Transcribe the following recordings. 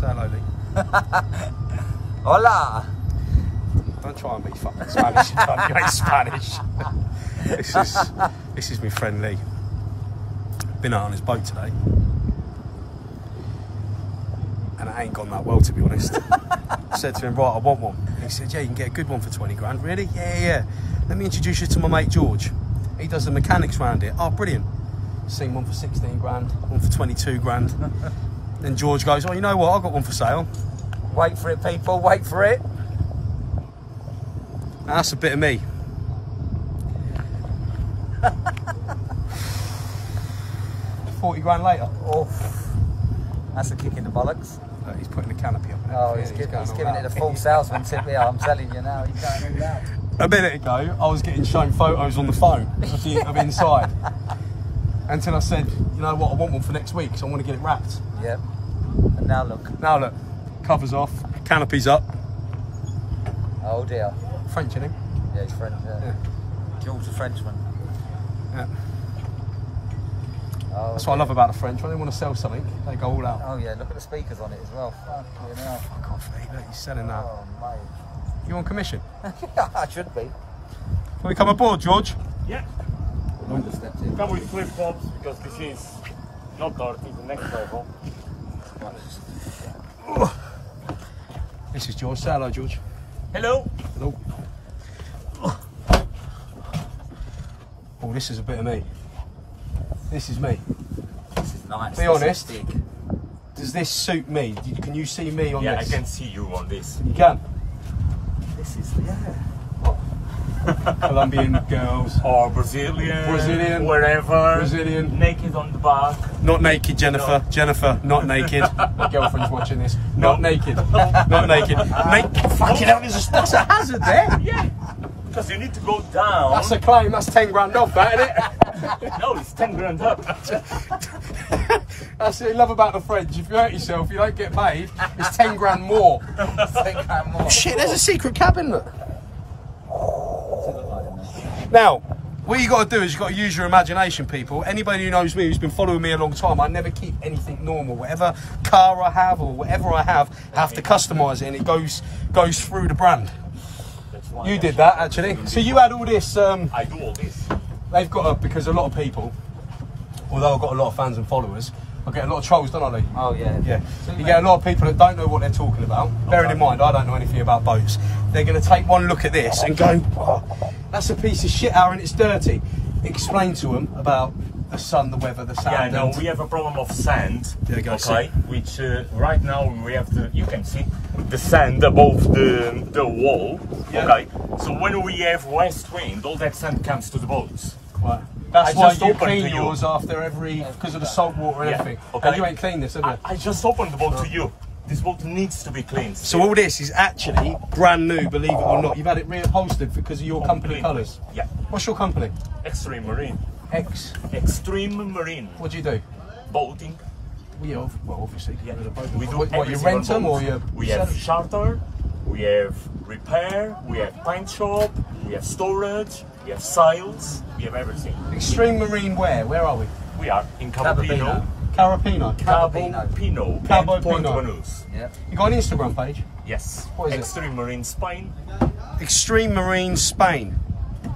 Say hello, Lee. Hola. Don't try and be fucking Spanish. You ain't Spanish. This is my friend Lee. Been out on his boat today, and it ain't gone that well, to be honest. I said to him, right, I want one. And he said, yeah, you can get a good one for 20 grand. Really? Yeah. Let me introduce you to my mate George. He does the mechanics round here. Oh, brilliant. Seen one for 16 grand, one for 22 grand. Then George goes, oh, you know what? I've got one for sale. Wait for it, people. Wait for it. Now, that's a bit of me. $40 grand later. Oh, that's a kick in the bollocks. He's putting the canopy up now. Oh, he's giving it a full salesman tip here. I'm telling you now, he's going all out. A minute ago, I was getting shown photos on the phone of inside. Until I said, you know what, I want one for next week, so I want to get it wrapped. Yep. And now look. Now look, covers off, canopy's up. Oh dear. French, isn't he? Yeah, he's French. Yeah. George the Frenchman. Yeah. Oh, that's what I love about the French. When they want to sell something, they go all out. Oh yeah, look at the speakers on it as well. Fucking hell. Fuck off, mate. Look, he's selling that. Oh mate. You on commission? I should be. Can we come aboard, George? Yeah. Come with flip flops because this is not dirty, the next level. This is George. Say hello, George. Hello. Hello. Oh, this is a bit of me. This is me. This is nice. Be honest. Does this suit me? Can you see me on this? Yeah, I can see you on this. You can? This is, yeah. Colombian girls. Or Brazilian. Brazilian. Wherever. Brazilian. Naked on the back. Not naked, Jennifer. No. Jennifer, not naked. My girlfriend's watching this. Not naked. Not naked. Fucking hell, that's a hazard there. Yeah. Because you need to go down. That's a claim. That's 10 grand off, that, isn't it? No, it's 10 grand up. That's what I love about the French. If you hurt yourself, you don't get paid. It's 10 grand more. 10 grand more. Oh, shit, there's a secret cabin, look. Now, what you got to do is you've got to use your imagination, people. Anybody who knows me, who's been following me a long time, I never keep anything normal. Whatever car I have or whatever I have to customise it, and it goes through the brand. You did that, actually. So you had all this... I do all this. They've got because a lot of people, although I've got a lot of fans and followers, I get a lot of trolls, don't I, Lee? Oh, yeah. Yeah. You get a lot of people that don't know what they're talking about. Okay. Bearing in mind, I don't know anything about boats. They're going to take one look at this and go, oh, that's a piece of shit, Aaron, it's dirty. Explain to them about the sun, the weather, the sand. Yeah, no, we have a problem of sand. There you go, okay, which right now we have you can see the sand above the wall. Yeah. Okay, so when we have west wind, all that sand comes to the boats. Right. That's why you clean yours after every, because of the salt water and everything. Okay. And you ain't cleaned this, have you? I just opened the boat to you. This boat needs to be cleaned. So all this is actually brand new, believe it or not. You've had it reupholstered because of your company colours. Yeah. What's your company? Xtreme Marine. Xtreme Marine. What do you do? Boating. Well, obviously. Yeah. We do what, you rent them or you? We have charter, we have repair, we have paint shop, we have storage, we have sails, we have everything. Xtreme Marine where are we? We are in Carapino. Carapino. Cabo Pino. Yeah. You got an Instagram page? Yes. What is Xtreme Marine Spain. Xtreme Marine Spain.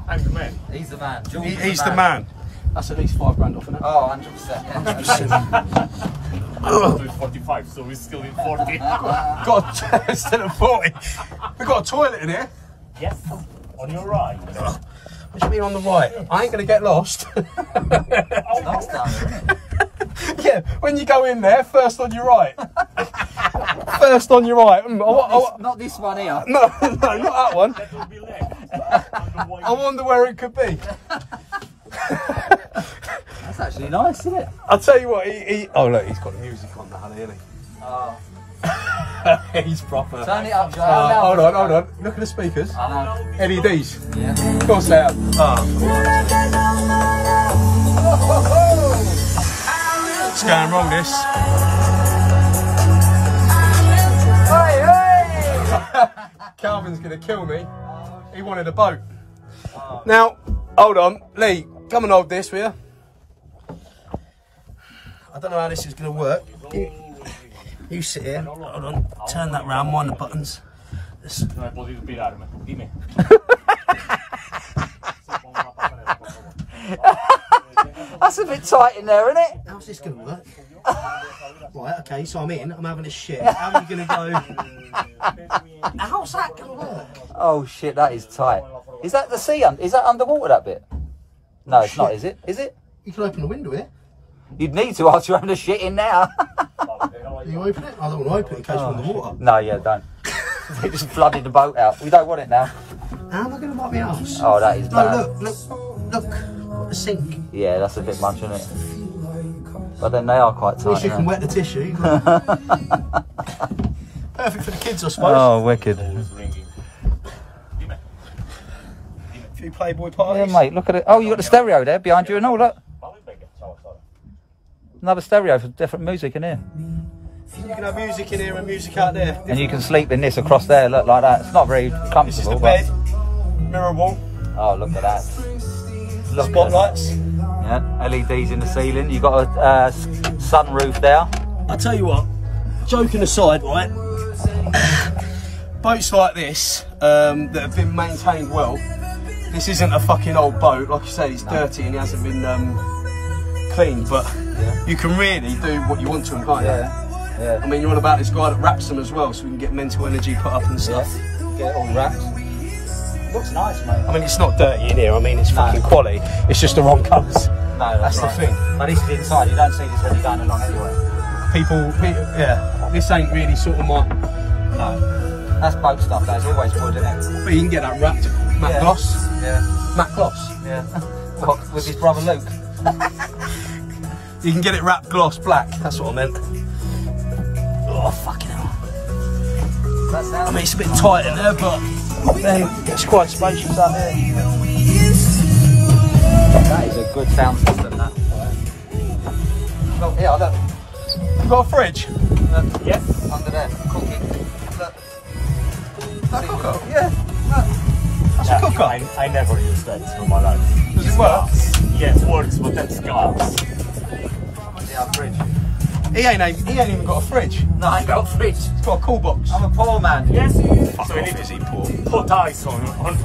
I'm the man. He's the man. He's the man. That's at least 5 grand off, isn't it? Oh, 100%. Yeah. 45, so we're still in 40. God, still at 40. We've got a toilet in here. Yes. On your right. What do you mean on the right? I ain't going to get lost. Oh, that's down there, isn't it? Yeah, when you go in there, first on your right. First on your right. Not this one here. No, not that one. That will be left. I wonder where it could be. That's actually nice, isn't it? I'll tell you what, oh look, he's got the music on now, hasn't he? Oh. He's proper. Turn it up, Joe. Hold on. Look at the speakers. LEDs. Yeah. Of course they have. It's going wrong, this. Hey! Calvin's going to kill me. He wanted a boat. Now, hold on. Lee, come and hold this, will you? I don't know how this is going to work. You sit here. Hold on. Turn that round. Mind the buttons. No he podido pirarme. Dime. That's a bit tight in there, isn't it? How's this going to work? Right, okay, so I'm in. I'm having a shit. How are you going to go? How's that going to work? Oh shit, that is tight. Is that the sea? Is that underwater, that bit? No, it's not, is it? Is it? You can open the window here. You'd need to after you're having a shit in now. You open it? I don't want to open it in case we're underwater. No, yeah, don't. They just flooded the boat out. We don't want it now. How am I going to wipe my arse? Oh, that is bad. No, look. Got the sink. Yeah, that's a bit much, isn't it? But then they are quite tight. At least you can wet the tissue. Perfect for the kids, I suppose. Oh, wicked. A few Playboy parties. Yeah, mate, look at it. Oh, you got the stereo there behind you and all, look. Another stereo for different music in here. You can have music in here and music out there. And you can sleep in this across there, look, like that. It's not very comfortable. This is the bed. Mirror wall. Oh, look at that. Look Spotlights. Yeah, LEDs in the ceiling. You've got a sunroof there. I tell you what, joking aside, right? Boats like this that have been maintained well. This isn't a fucking old boat. Like I say, it's dirty and it hasn't been cleaned, but you can really do what you want to them, can't you? Yeah. I mean, you're on about this guy that wraps them as well, so we can get mental energy put up and stuff. Get it all wrapped. Looks nice, mate. I mean, it's not dirty in here. I mean, it's fucking quality. It's just the wrong colours. No, that's the right. thing. But this is inside. You don't see this when you're going along anyway. People, yeah. This ain't really sort of my. No. That's boat stuff. That's always wood, isn't it? But you can get that wrapped. Matte gloss. Yeah. Matte gloss. Yeah. What, with his brother Luke? You can get it wrapped gloss black. That's what I meant. Oh fucking hell. I mean, it's a bit tight in there, but then it's quite spacious out there. That is a good sound system, that. Oh, yeah, look. You got a fridge? Yes. Under there. Cooking. Look. That cooker? Yeah. That's a cooker. I never use that in my life. Does it work? Yeah, it works, but that's gas. Yeah, fridge. He ain't even got a fridge. No, I ain't got a fridge. He's got a cool box. I'm a poor man. Yes. Fuck So we off, need is he to poor? put ice on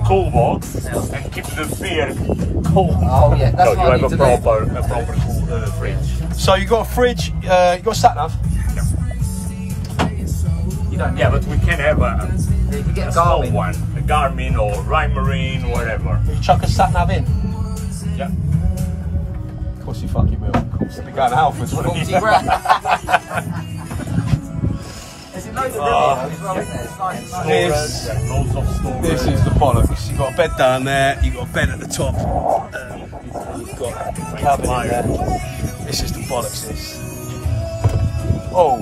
cool box and keep the beer cold. Oh yeah, that's So what I you need have to a do. proper cool fridge. So you got a fridge, you got a sat nav? You don't. Yeah, but we can have You can get a small Garmin. one, a Garmin or Rhine Marine, whatever. You chuck a sat nav in? Yeah. Of course you fucking will. Of course they'll be going to Halfords, wouldn't you? 40 grand. There's loads of room as well, isn't there? It's nice. This, Loads of storage. this is the bollocks. You've got a bed down there, you've got a bed at the top, you've got a cabin in there. This is the bollocks, this. Oh,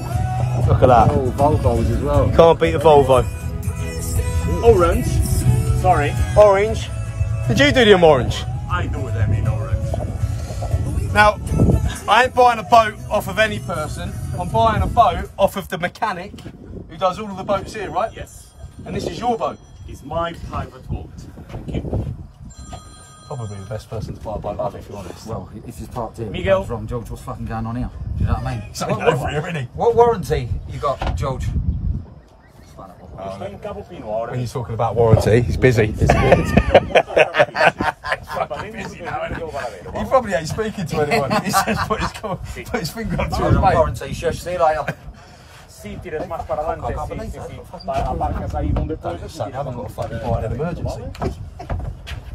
look at that. Oh, Volvos as well. Can't beat a Volvo. Orange. Sorry. Orange. Did you do them orange? I do them in orange. Now, I ain't buying a boat off of any person. I'm buying a boat off of the mechanic who does all of the boats here, right? Yes. And this is your boat. It's my private boat. Thank you. Probably the best person to buy a boat off, if you're honest. Well, if it's parked here, Miguel. wrong, George, what's fucking going on here? Do you know what I mean? Something over here, isn't he? What warranty you got, George? When you're talking about warranty, he's busy. He's fucking busy now, isn't he? He probably ain't speaking to anyone. He's just put his finger up to his mate. Warranty, shush, see you later. Sí, tires más para adelante, sí, sí. Aparcas ahí donde puedes. I haven't got a fucking bite in an emergency.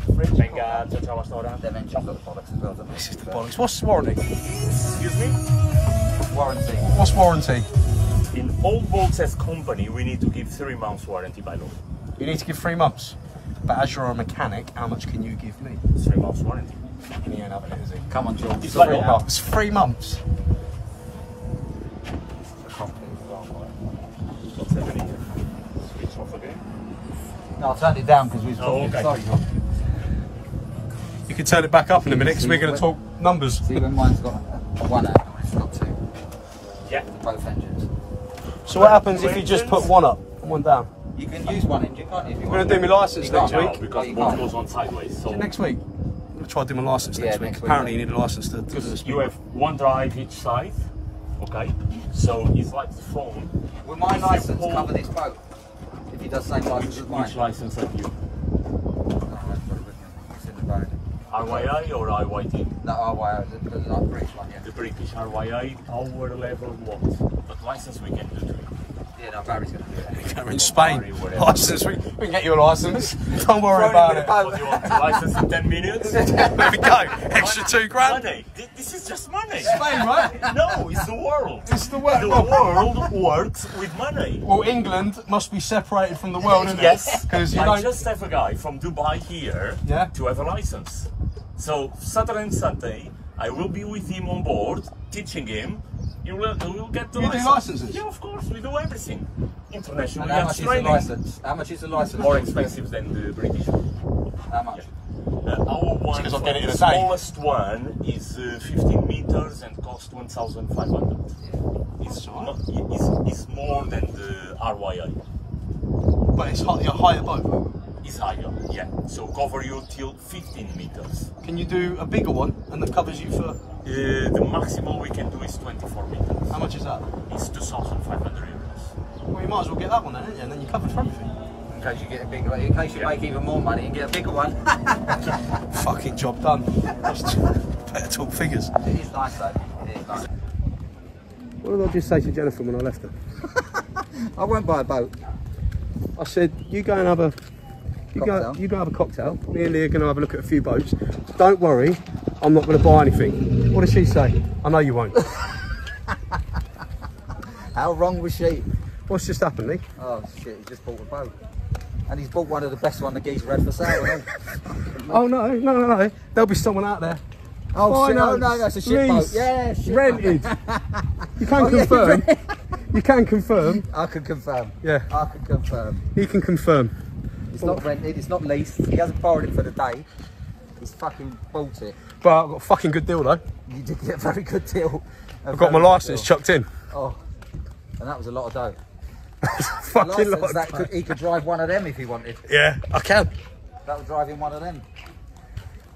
Venga, chao, chao, hasta ahora. Them engines got the bollocks as well, don't they? This is the bollocks. What's warranty? Excuse me? Warranty. What's warranty? In all boats as company, we need to give 3 months warranty by law. You need to give 3 months. But as you're a mechanic, how much can you give me? 3 months warranty. And he ain't having it, is he? Come on, George. It's Sort like it that. out. It's 3 months. What's happening here? Switch off again. No, I turned it down because we was talking. okay. Sorry, George. You can turn it back up in a minute because we're going to talk numbers. See when mine's got a 1 out, it's got 2. Yeah. Both engines. So what happens if you just put one up and one down? You can use one engine, can't you? If you We're want going to do my licence You next can't. week. Because you boat can't. goes on sideways. So Next week. I'm going to try to do my licence Yeah, next week. next week, Apparently yeah. you need a licence to do this. you have 1 drive each side. Okay, so it's like the phone. Will my license cover this boat? If he does the same license as mine? Which license have you? It's in the boat. RYA or IYT? No, the British one, yeah. The British RYA, power level what? But license we can do too. Yeah, no, Barry's going to do it. We're in Spain. License, we can get you a license. Don't worry about it. What do you want? License in 10 minutes? There we go. Extra £2,000. Money. This is just money. Spain, right? No, it's the world. It's the world. The world works with money. Well, England must be separated from the world, isn't it? Yes, Because I just have a guy from Dubai here to have a license. So Saturday and Sunday, I will be with him on board, teaching him. You will get the license. You do licenses? Yeah, of course, we do everything. International. How much is the license? How much is the license? More expensive than the British. How much? Our one, Because I'll get it in a the day. smallest one is 15 meters and cost 1,500. It's it's more than the RYA. But it's a higher boat. It's higher, yeah. So cover you till 15 meters. Can you do a bigger one and that covers you for... The maximum we can do is 24 meters. How much is that? It's 2,500 euros. Well, you might as well get that one then, don't you? And then you're covered for everything. In case you get a bigger one, in case you make even more money and get a bigger one. Fucking job done. Better talk figures. It is nice though. It is nice. What did I just say to Jennifer when I left her? I won't buy a boat. I said, you go and have a... You go Cocktail. have a cocktail. Me and Lee are going to have a look at a few boats. Don't worry, I'm not going to buy anything. What did she say? I know you won't. How wrong was she? What's just happened, Lee? Oh shit, he just bought a boat. And he's bought one of the best one the geese had for sale, hasn't he? Oh no. There'll be someone out there. Oh shit, oh no, that's a shit boat. Yeah, shit rented. boat. You can confirm. You can confirm. I can confirm. Yeah. I can confirm. He can confirm. It's not rented, it's not leased. He hasn't borrowed it for the day. He's fucking bought it. But I've got a fucking good deal though. You did get a very good deal. I've got my licence chucked in. Oh, and that was a lot of dough. Fucking lot. He could drive one of them if he wanted. Yeah, I can. That would drive him one of them.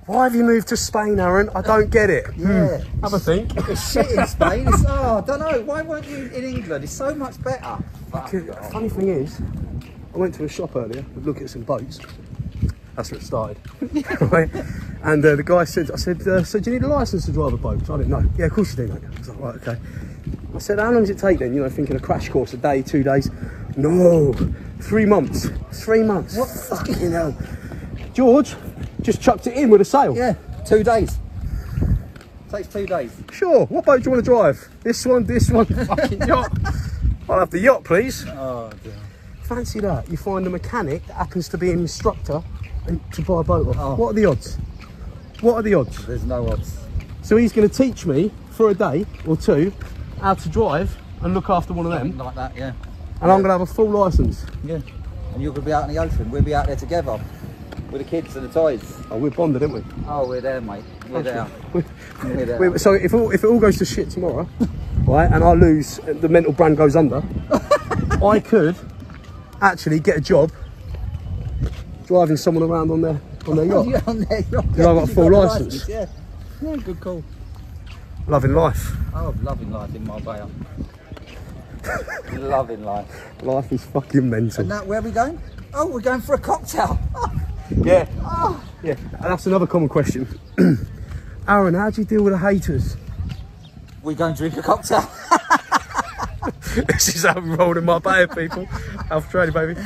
Why have you moved to Spain, Aarron? I don't get it. Yeah. Have a think. It's shit in Spain. It's, I don't know. Why weren't you in England? It's so much better. Funny thing is, I went to a shop earlier to look at some boats. That's where it started. Right? And the guy said, I said, so do you need a licence to drive a boat? So I didn't know. Yeah, of course you do, mate. I was like, right, okay. I said, how long does it take then? You know, thinking a crash course, a day, 2 days. No, 3 months. 3 months. What? Fucking hell. George just chucked it in with a sail. Yeah, 2 days. Takes 2 days. Sure. What boat do you want to drive? This one, fucking yacht. I'll have the yacht, please. Oh, dear. Fancy that. You find a mechanic that happens to be an instructor and to buy a boat off. Oh. What are the odds? What are the odds? There's no odds. So he's going to teach me for a day or two how to drive and look after one of them. Like that, yeah. And I'm going to have a full licence. Yeah. And you're going to be out in the ocean. We'll be out there together with the kids and the toys. Oh, we're bonded, aren't we? Oh, we're there, mate. We're there. We're there. So if it all goes to shit tomorrow, right, and I lose, the mental brand goes under, I could actually get a job driving someone around on their yacht. Yeah, on their yacht. Because I've got a full licence. Yeah. Yeah, good call. Loving life. Oh, loving life in Marbella. Loving life. Life is fucking mental. And now, where are we going? Oh, we're going for a cocktail. Yeah. Oh. Yeah, and that's another common question. Aarron, how do you deal with the haters? We go and drink a cocktail. This is how we roll in Marbella, people. Alpha Trading, baby.